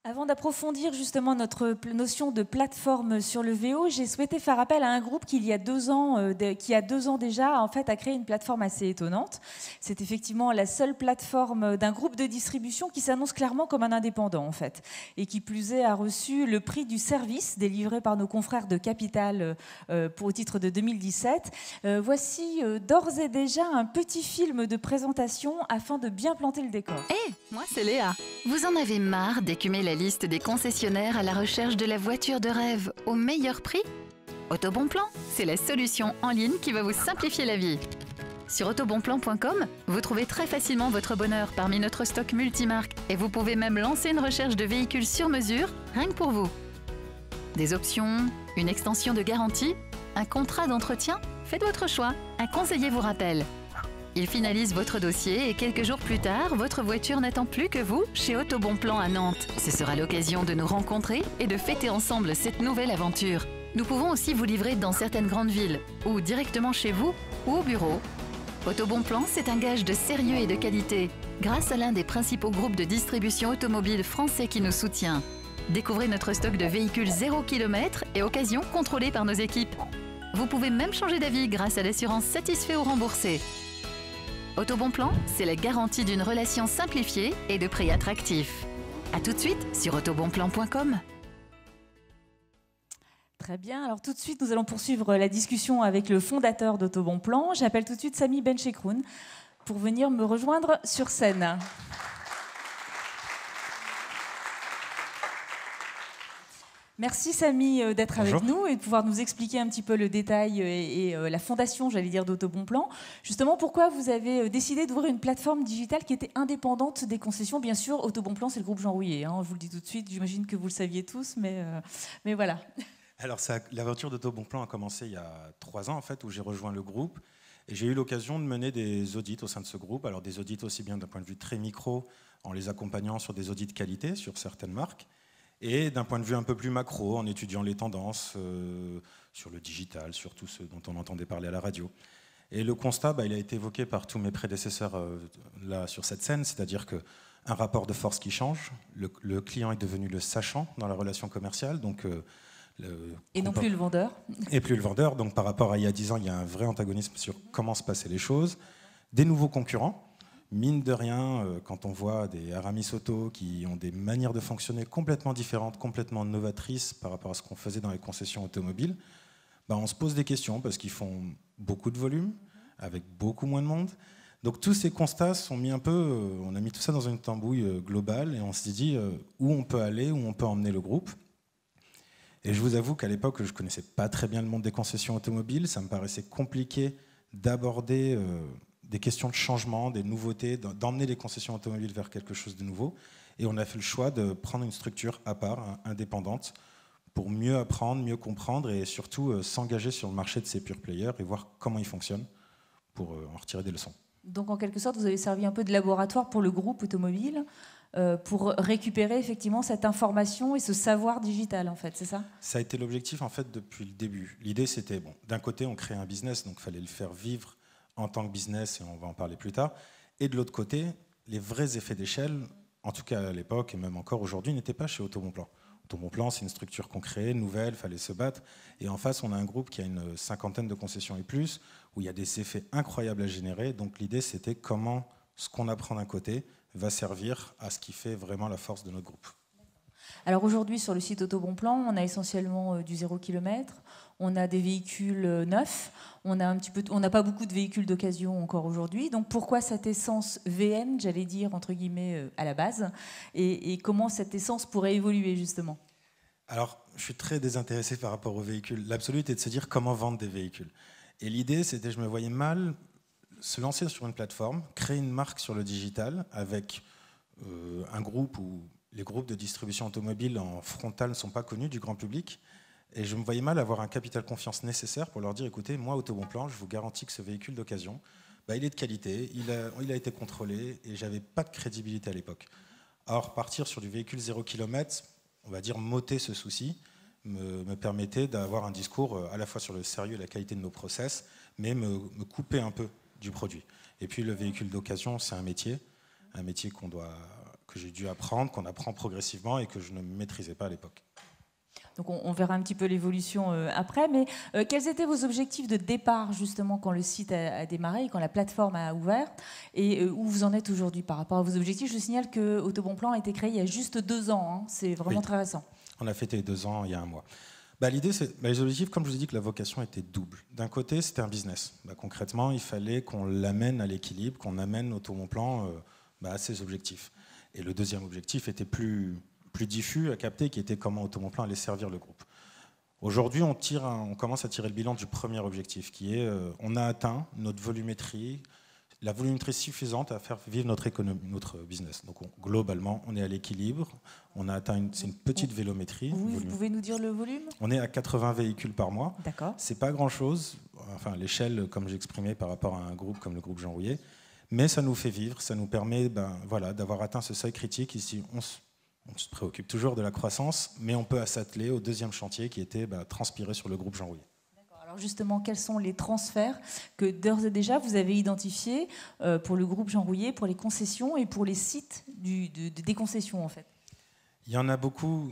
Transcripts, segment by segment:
Avant d'approfondir justement notre notion de plateforme sur le VO, j'ai souhaité faire appel à un groupe qui, il y a 2 ans, qui a 2 ans déjà, en fait, a créé une plateforme assez étonnante. C'est effectivement la seule plateforme d'un groupe de distribution qui s'annonce clairement comme un indépendant, en fait, et qui plus est a reçu le prix du service délivré par nos confrères de Capital au titre de 2017. Voici d'ores et déjà un petit film de présentation afin de bien planter le décor. Hé, moi c'est Léa. Vous en avez marre d'écumer la liste des concessionnaires à la recherche de la voiture de rêve au meilleur prix? Autobonplan, c'est la solution en ligne qui va vous simplifier la vie. Sur autobonplan.com, vous trouvez très facilement votre bonheur parmi notre stock multimarque et vous pouvez même lancer une recherche de véhicules sur mesure, rien que pour vous. Des options, une extension de garantie, un contrat d'entretien? Faites votre choix, un conseiller vous rappelle. Il finalise votre dossier et quelques jours plus tard, votre voiture n'attend plus que vous chez Autobonplan à Nantes. Ce sera l'occasion de nous rencontrer et de fêter ensemble cette nouvelle aventure. Nous pouvons aussi vous livrer dans certaines grandes villes ou directement chez vous ou au bureau. Autobonplan, c'est un gage de sérieux et de qualité grâce à l'un des principaux groupes de distribution automobile français qui nous soutient. Découvrez notre stock de véhicules 0 km et occasions contrôlées par nos équipes. Vous pouvez même changer d'avis grâce à l'assurance satisfait ou remboursé. Autobonplan, c'est la garantie d'une relation simplifiée et de prix attractifs. A tout de suite sur autobonplan.com. Très bien, alors tout de suite nous allons poursuivre la discussion avec le fondateur d'Autobonplan. J'appelle tout de suite Samy Benchekroun pour venir me rejoindre sur scène. Merci Samy d'être avec nous et de pouvoir nous expliquer un petit peu le détail et la fondation, j'allais dire, d'Autobonplan. Justement, pourquoi vous avez décidé d'ouvrir une plateforme digitale qui était indépendante des concessions? Bien sûr, Autobonplan, c'est le groupe Jean Rouillet, hein, je vous le dis tout de suite, j'imagine que vous le saviez tous, mais voilà. Alors, l'aventure d'Autobonplan a commencé il y a 3 ans, en fait, où j'ai rejoint le groupe. Et j'ai eu l'occasion de mener des audits au sein de ce groupe. Alors, des audits aussi bien d'un point de vue très micro, en les accompagnant sur des audits qualité sur certaines marques, et d'un point de vue un peu plus macro, en étudiant les tendances sur le digital, sur tout ce dont on entendait parler à la radio. Et le constat, il a été évoqué par tous mes prédécesseurs là sur cette scène, c'est-à-dire qu'un rapport de force qui change, le client est devenu le sachant dans la relation commerciale, donc et non plus le vendeur. Et plus le vendeur, donc par rapport à il y a 10 ans, il y a un vrai antagonisme sur comment se passaient les choses, des nouveaux concurrents. Mine de rien, quand on voit des Aramis Auto qui ont des manières de fonctionner complètement différentes, complètement novatrices par rapport à ce qu'on faisait dans les concessions automobiles, on se pose des questions parce qu'ils font beaucoup de volume, avec beaucoup moins de monde. Donc tous ces constats sont mis on a mis tout ça dans une tambouille globale et on s'est dit où on peut aller, où on peut emmener le groupe. Et je vous avoue qu'à l'époque, je ne connaissais pas très bien le monde des concessions automobiles, ça me paraissait compliqué d'aborder des questions de changement, des nouveautés, d'emmener les concessions automobiles vers quelque chose de nouveau. Et on a fait le choix de prendre une structure à part, indépendante, pour mieux apprendre, mieux comprendre et surtout s'engager sur le marché de ces pure players et voir comment ils fonctionnent pour en retirer des leçons. Donc en quelque sorte, vous avez servi un peu de laboratoire pour le groupe automobile pour récupérer effectivement cette information et ce savoir digital, en fait, c'est ça? Ça a été l'objectif en fait depuis le début. L'idée c'était, d'un côté on crée un business, donc il fallait le faire vivre en tant que business, et on va en parler plus tard. Et de l'autre côté, les vrais effets d'échelle, en tout cas à l'époque et même encore aujourd'hui, n'étaient pas chez Autobonplan. Autobonplan, c'est une structure qu'on crée, nouvelle, il fallait se battre. Et en face, on a un groupe qui a une 50aine de concessions et plus, où il y a des effets incroyables à générer. Donc l'idée, c'était comment ce qu'on apprend d'un côté va servir à ce qui fait vraiment la force de notre groupe. Alors aujourd'hui, sur le site Autobonplan, on a essentiellement du 0 km, on a des véhicules neufs, on n'a pas beaucoup de véhicules d'occasion encore aujourd'hui. Donc pourquoi cette essence VM, j'allais dire, entre guillemets, à la base, et comment cette essence pourrait évoluer justement? Alors, je suis très désintéressé par rapport aux véhicules. L'absolu était de se dire comment vendre des véhicules. Et l'idée, c'était, je me voyais mal se lancer sur une plateforme, créer une marque sur le digital avec un groupe où les groupes de distribution automobile en frontal ne sont pas connus du grand public. Et je me voyais mal avoir un capital confiance nécessaire pour leur dire, écoutez, moi, Autobonplan, je vous garantis que ce véhicule d'occasion, il est de qualité, il a été contrôlé, et j'avais pas de crédibilité à l'époque. Or, partir sur du véhicule 0 km, on va dire m'ôter ce souci, me permettait d'avoir un discours à la fois sur le sérieux et la qualité de nos process, mais me couper un peu du produit. Et puis le véhicule d'occasion, c'est un métier qu'on doit que j'ai dû apprendre, qu'on apprend progressivement et que je ne maîtrisais pas à l'époque. Donc on verra un petit peu l'évolution après, mais quels étaient vos objectifs de départ justement quand le site a démarré et quand la plateforme a ouvert, et où vous en êtes aujourd'hui par rapport à vos objectifs? Je signale que Autobonplan a été créé il y a juste 2 ans, hein. C'est vraiment très récent. On a fêté les 2 ans il y a un mois. L'idée, c'est les objectifs, comme je vous ai dit, que la vocation était double. D'un côté, c'était un business. Concrètement, il fallait qu'on l'amène à l'équilibre, qu'on amène Autobonplan à ses objectifs. Et le deuxième objectif était plus diffus à capter, qui était comment Autobonplan allait servir le groupe. Aujourd'hui, on commence à tirer le bilan du premier objectif, qui est on a atteint notre volumétrie, la volumétrie suffisante à faire vivre notre économie, notre business. Donc globalement, on est à l'équilibre, on a atteint c'est une petite vélométrie. Vous pouvez nous dire le volume? On est à 80 véhicules par mois. D'accord. C'est pas grand-chose, enfin l'échelle, comme j'exprimais, par rapport à un groupe comme le groupe Jean Rouillet, mais ça nous fait vivre, ça nous permet d'avoir atteint ce seuil critique. Ici, on se préoccupe toujours de la croissance, mais on peut s'atteler au deuxième chantier qui était transpirer sur le groupe Jean Rouillet. Alors justement, quels sont les transferts que d'ores et déjà vous avez identifiés pour le groupe Jean Rouillet, pour les concessions et pour les sites des concessions en fait? Il y en a beaucoup.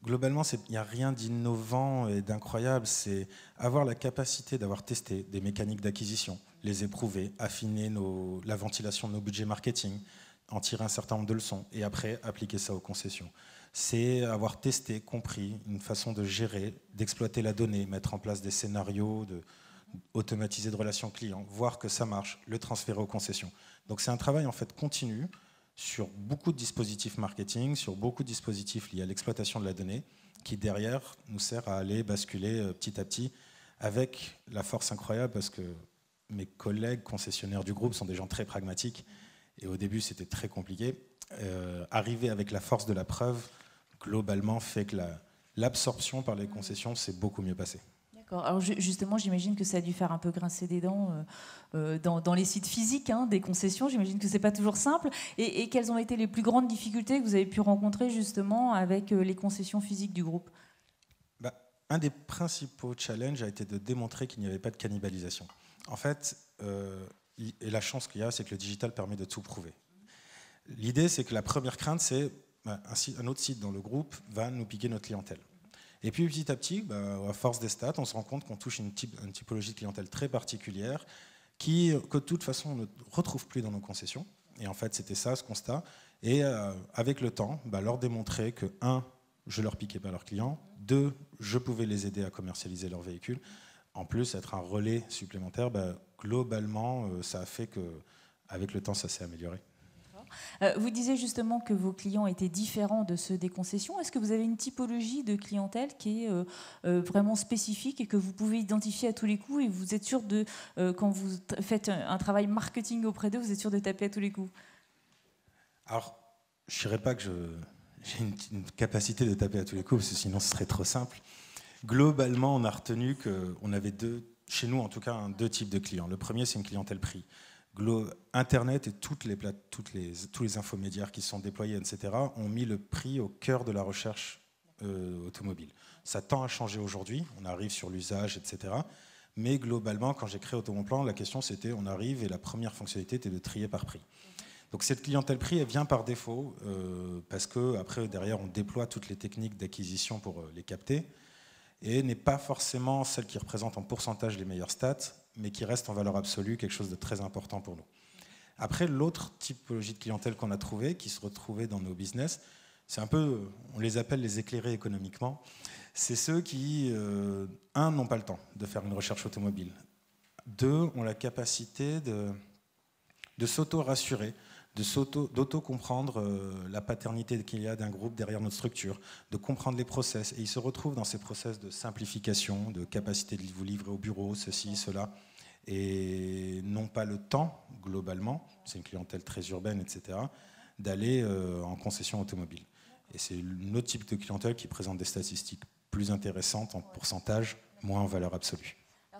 Globalement, il n'y a rien d'innovant et d'incroyable. C'est avoir la capacité d'avoir testé des mécaniques d'acquisition, les éprouver, affiner la ventilation de nos budgets marketing, en tirer un certain nombre de leçons et après appliquer ça aux concessions. C'est avoir testé, compris une façon de gérer, d'exploiter la donnée, mettre en place des scénarios, automatiser de relations clients, voir que ça marche, le transférer aux concessions. Donc c'est un travail en fait continu sur beaucoup de dispositifs marketing, sur beaucoup de dispositifs liés à l'exploitation de la donnée, qui derrière nous sert à aller basculer petit à petit avec la force incroyable, parce que mes collègues concessionnaires du groupe sont des gens très pragmatiques. Et au début, c'était très compliqué. Arriver avec la force de la preuve, globalement, fait que l'absorption par les concessions s'est beaucoup mieux passée. D'accord. Alors justement, j'imagine que ça a dû faire un peu grincer des dents dans les sites physiques des concessions. J'imagine que c'est pas toujours simple. Et quelles ont été les plus grandes difficultés que vous avez pu rencontrer justement avec les concessions physiques du groupe? Un des principaux challenges a été de démontrer qu'il n'y avait pas de cannibalisation. En fait, et la chance qu'il y a, c'est que le digital permet de tout prouver. L'idée, c'est que la première crainte, c'est un autre site dans le groupe va nous piquer notre clientèle. Et puis petit à petit, à force des stats, on se rend compte qu'on touche une typologie de clientèle très particulière que de toute façon on ne retrouve plus dans nos concessions. Et en fait, c'était ça ce constat. Et avec le temps, leur démontrer que 1, je leur piquais pas leurs clients, 2, je pouvais les aider à commercialiser leurs véhicules. En plus, être un relais supplémentaire, globalement, ça a fait qu'avec le temps, ça s'est amélioré. Vous disiez justement que vos clients étaient différents de ceux des concessions. Est-ce que vous avez une typologie de clientèle qui est vraiment spécifique et que vous pouvez identifier à tous les coups, et vous êtes sûr quand vous faites un travail marketing auprès d'eux, vous êtes sûr de taper à tous les coups? Alors, je ne dirais pas que j'ai une capacité de taper à tous les coups, parce que sinon ce serait trop simple. Globalement, on a retenu qu'on avait chez nous en tout cas, 2 types de clients. Le premier, c'est une clientèle prix. Internet et tous les infomédiaires qui sont déployés, etc., ont mis le prix au cœur de la recherche automobile. Ça tend à changer aujourd'hui, on arrive sur l'usage, etc. Mais globalement, quand j'ai créé Autobonplan, la question c'était, on arrive et la première fonctionnalité était de trier par prix. Donc cette clientèle prix, elle vient par défaut, parce qu'après, derrière, on déploie toutes les techniques d'acquisition pour les capter, et n'est pas forcément celle qui représente en pourcentage les meilleures stats, mais qui reste en valeur absolue quelque chose de très important pour nous. Après, l'autre typologie de clientèle qu'on a trouvée, qui se retrouvait dans nos business, c'est un peu, on les appelle les éclairés économiquement, c'est ceux qui, 1, n'ont pas le temps de faire une recherche automobile, 2, ont la capacité de s'auto-rassurer, d'auto-comprendre la paternité qu'il y a d'un groupe derrière notre structure, de comprendre les process. Et ils se retrouvent dans ces process de simplification, de capacité de vous livrer au bureau, ceci, cela, et n'ont pas le temps, globalement, c'est une clientèle très urbaine, etc., d'aller en concession automobile. Et c'est un autre type de clientèle qui présente des statistiques plus intéressantes en pourcentage, moins en valeur absolue.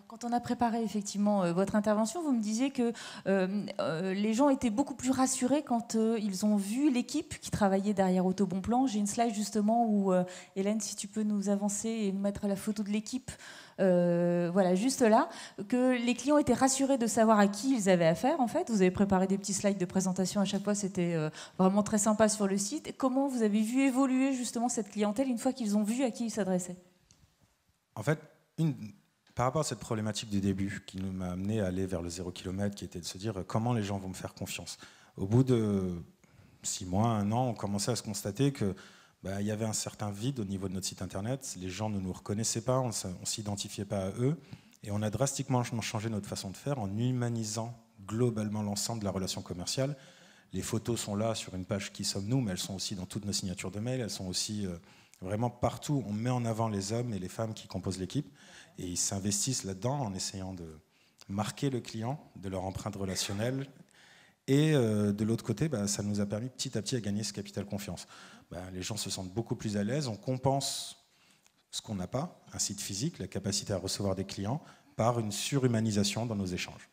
Quand on a préparé effectivement votre intervention, vous me disiez que les gens étaient beaucoup plus rassurés quand ils ont vu l'équipe qui travaillait derrière Autobonplan. J'ai une slide justement où, Hélène, si tu peux nous avancer et nous mettre la photo de l'équipe, voilà, juste là, que les clients étaient rassurés de savoir à qui ils avaient affaire en fait. Vous avez préparé des petits slides de présentation à chaque fois, c'était vraiment très sympa sur le site. Et comment vous avez vu évoluer justement cette clientèle une fois qu'ils ont vu à qui ils s'adressaient? En fait, par rapport à cette problématique du début qui nous m'a amené à aller vers le 0 km, qui était de se dire comment les gens vont me faire confiance. Au bout de 6 mois, 1 an, on commençait à se constater que y avait un certain vide au niveau de notre site internet. Les gens ne nous reconnaissaient pas, on ne s'identifiait pas à eux. Et on a drastiquement changé notre façon de faire en humanisant globalement l'ensemble de la relation commerciale. Les photos sont là sur une page Qui sommes-nous, mais elles sont aussi dans toutes nos signatures de mail, elles sont aussi vraiment partout. On met en avant les hommes et les femmes qui composent l'équipe. Et ils s'investissent là-dedans en essayant de marquer le client de leur empreinte relationnelle. Et de l'autre côté, ça nous a permis petit à petit à gagner ce capital confiance. Les gens se sentent beaucoup plus à l'aise. On compense ce qu'on n'a pas, un site physique, la capacité à recevoir des clients, par une surhumanisation dans nos échanges.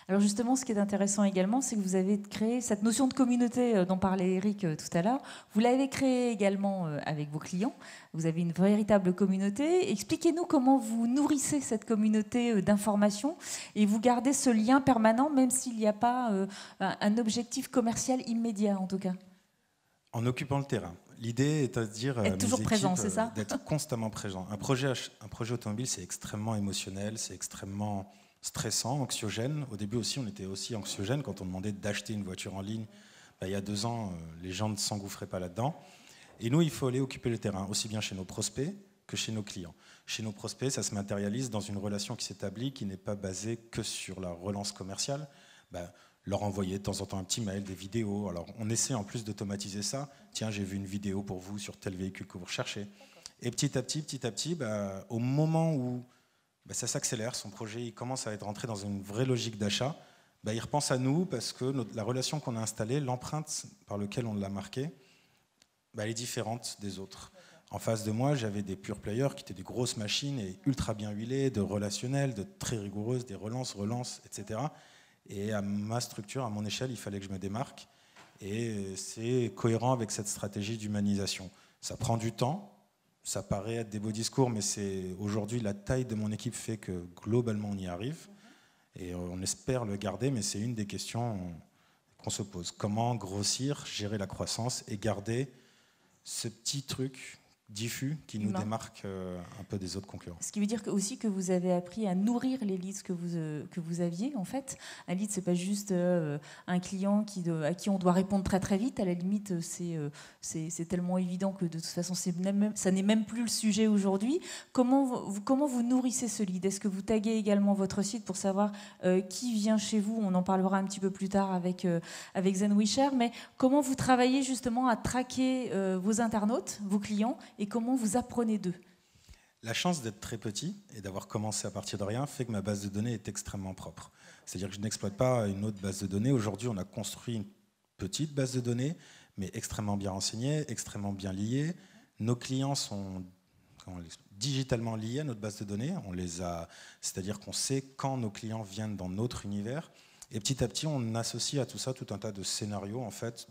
Alors justement, ce qui est intéressant également, c'est que vous avez créé cette notion de communauté dont parlait Eric tout à l'heure. Vous l'avez créée également avec vos clients. Vous avez une véritable communauté. Expliquez-nous comment vous nourrissez cette communauté d'information et vous gardez ce lien permanent, même s'il n'y a pas un objectif commercial immédiat en tout cas. En occupant le terrain. L'idée est à dire être toujours présent, c'est ça? D'être constamment présent. Un projet automobile, c'est extrêmement émotionnel, c'est extrêmement stressant, anxiogène. Au début aussi, on était aussi anxiogène quand on demandait d'acheter une voiture en ligne. Il y a 2 ans, les gens ne s'engouffraient pas là-dedans. Et nous, il faut aller occuper le terrain, aussi bien chez nos prospects que chez nos clients. Chez nos prospects, ça se matérialise dans une relation qui s'établit, qui n'est pas basée que sur la relance commerciale. Leur envoyer de temps en temps un petit mail, des vidéos. Alors, on essaie en plus d'automatiser ça. Tiens, j'ai vu une vidéo pour vous sur tel véhicule que vous recherchez. Et petit à petit, au moment où ça s'accélère, son projet il commence à être rentré dans une vraie logique d'achat, il repense à nous parce que la relation qu'on a installée, l'empreinte par laquelle on l'a marquée, elle est différente des autres. En face de moi, j'avais des pure players qui étaient des grosses machines et ultra bien huilées, de relationnelles, de très rigoureuses, des relances, etc. Et à ma structure, à mon échelle, il fallait que je me démarque. Et c'est cohérent avec cette stratégie d'humanisation. Ça prend du temps. Ça paraît être des beaux discours, mais aujourd'hui, la taille de mon équipe fait que globalement, on y arrive. Et on espère le garder, mais c'est une des questions qu'on se pose. Comment grossir, gérer la croissance et garder ce petit truc diffus qui nous démarque un peu des autres concurrents. Ce qui veut dire aussi que vous avez appris à nourrir les leads que vous aviez en fait. Un lead, c'est pas juste un client à qui on doit répondre très très vite. À la limite, c'est tellement évident que de toute façon, ça n'est même plus le sujet aujourd'hui. Comment vous nourrissez ce lead? Est-ce que vous taguez également votre site pour savoir qui vient chez vous? On en parlera un petit peu plus tard avec ZenWisher. Mais comment vous travaillez justement à traquer vos internautes, vos clients, et comment vous apprenez d'eux? La chance d'être très petit et d'avoir commencé à partir de rien fait que ma base de données est extrêmement propre. C'est-à-dire que je n'exploite pas une autre base de données. Aujourd'hui, on a construit une petite base de données, mais extrêmement bien renseignée, extrêmement bien liée. Nos clients sont digitalement liés à notre base de données. C'est-à-dire qu'on sait quand nos clients viennent dans notre univers. Et petit à petit, on associe à tout ça tout un tas de scénarios, en fait,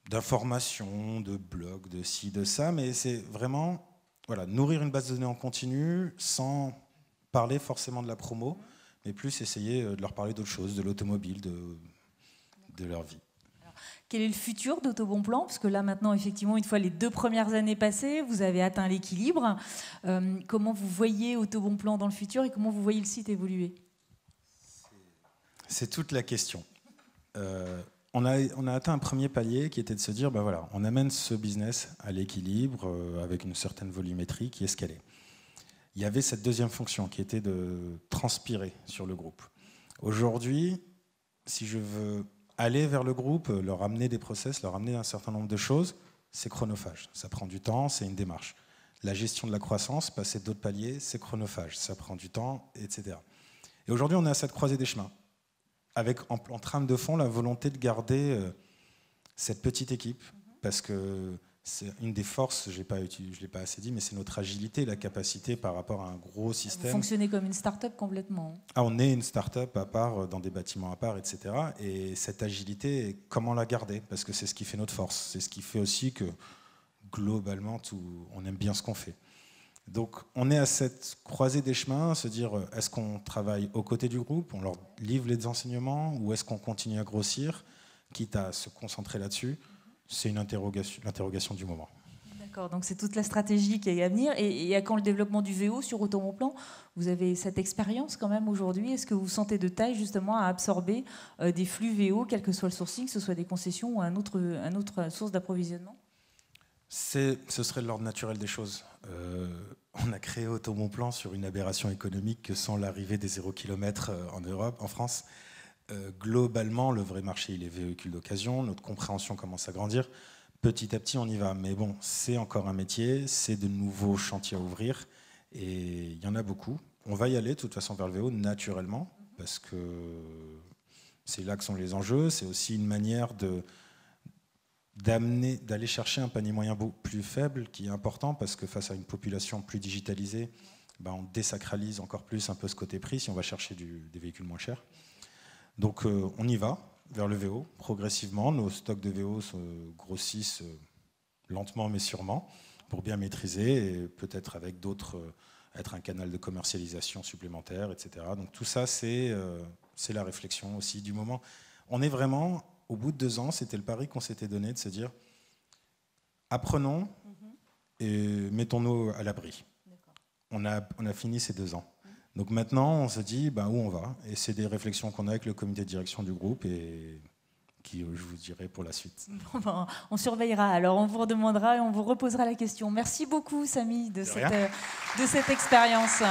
d'informations, de blogs, de ci, de ça, mais c'est vraiment nourrir une base de données en continu sans parler forcément de la promo, mais plus essayer de leur parler d'autres choses, de l'automobile, de leur vie. Alors, quel est le futur d'Autobonplan? Parce que là maintenant, effectivement, une fois les 2 premières années passées, vous avez atteint l'équilibre. Comment vous voyez Autobonplan dans le futur et comment vous voyez le site évoluer? C'est toute la question. On a atteint un premier palier qui était de se dire, on amène ce business à l'équilibre avec une certaine volumétrie qui est ce qu'elle est. Il y avait cette deuxième fonction qui était de transpirer sur le groupe. Aujourd'hui, si je veux aller vers le groupe, leur amener des process, leur amener un certain nombre de choses, c'est chronophage. Ça prend du temps, c'est une démarche. La gestion de la croissance, passer d'autres paliers, c'est chronophage. Ça prend du temps, etc. Et aujourd'hui, on est à cette croisée des chemins, avec en trame de fond la volonté de garder cette petite équipe, parce que c'est une des forces, je ne l'ai pas assez dit, mais c'est notre agilité, la capacité par rapport à un gros système. Vous fonctionnez comme une start-up complètement. Ah, on est une start-up à part, dans des bâtiments à part, etc. Et cette agilité, comment la garder? Parce que c'est ce qui fait notre force. C'est ce qui fait aussi que, globalement, on aime bien ce qu'on fait. Donc, on est à cette croisée des chemins, se dire, est-ce qu'on travaille aux côtés du groupe, on leur livre les enseignements, ou est-ce qu'on continue à grossir, quitte à se concentrer là-dessus? C'est l'interrogation du moment. D'accord, donc c'est toute la stratégie qui est à venir. Et à quand le développement du VO sur Autobonplan? Vous avez cette expérience quand même aujourd'hui. Est-ce que vous sentez de taille justement à absorber des flux VO, quel que soit le sourcing, que ce soit des concessions ou un autre source d'approvisionnement? Ce serait l'ordre naturel des choses. On a créé Autobonplan sur une aberration économique que sans l'arrivée des 0 km en Europe, en France. Globalement, le vrai marché, il est véhicule d'occasion. Notre compréhension commence à grandir. Petit à petit, on y va. Mais bon, c'est encore un métier, c'est de nouveaux chantiers à ouvrir. Et il y en a beaucoup. On va y aller, de toute façon, vers le VO, naturellement, parce que c'est là que sont les enjeux. C'est aussi une manière d'aller chercher un panier moyen plus faible, qui est important, parce que face à une population plus digitalisée, on désacralise encore plus un peu ce côté prix si on va chercher des véhicules moins chers. Donc on y va vers le VO progressivement. Nos stocks de VO se grossissent lentement mais sûrement pour bien maîtriser et peut-être avec d'autres être un canal de commercialisation supplémentaire, etc. Donc tout ça, c'est la réflexion aussi du moment. On est vraiment, au bout de 2 ans, c'était le pari qu'on s'était donné de se dire apprenons et mettons-nous à l'abri. On a fini ces 2 ans. Donc maintenant, on se dit où on va. Et c'est des réflexions qu'on a avec le comité de direction du groupe et qui, je vous dirai pour la suite. Bon, on surveillera. Alors, on vous redemandera et on vous reposera la question. Merci beaucoup, Samy, de cette expérience.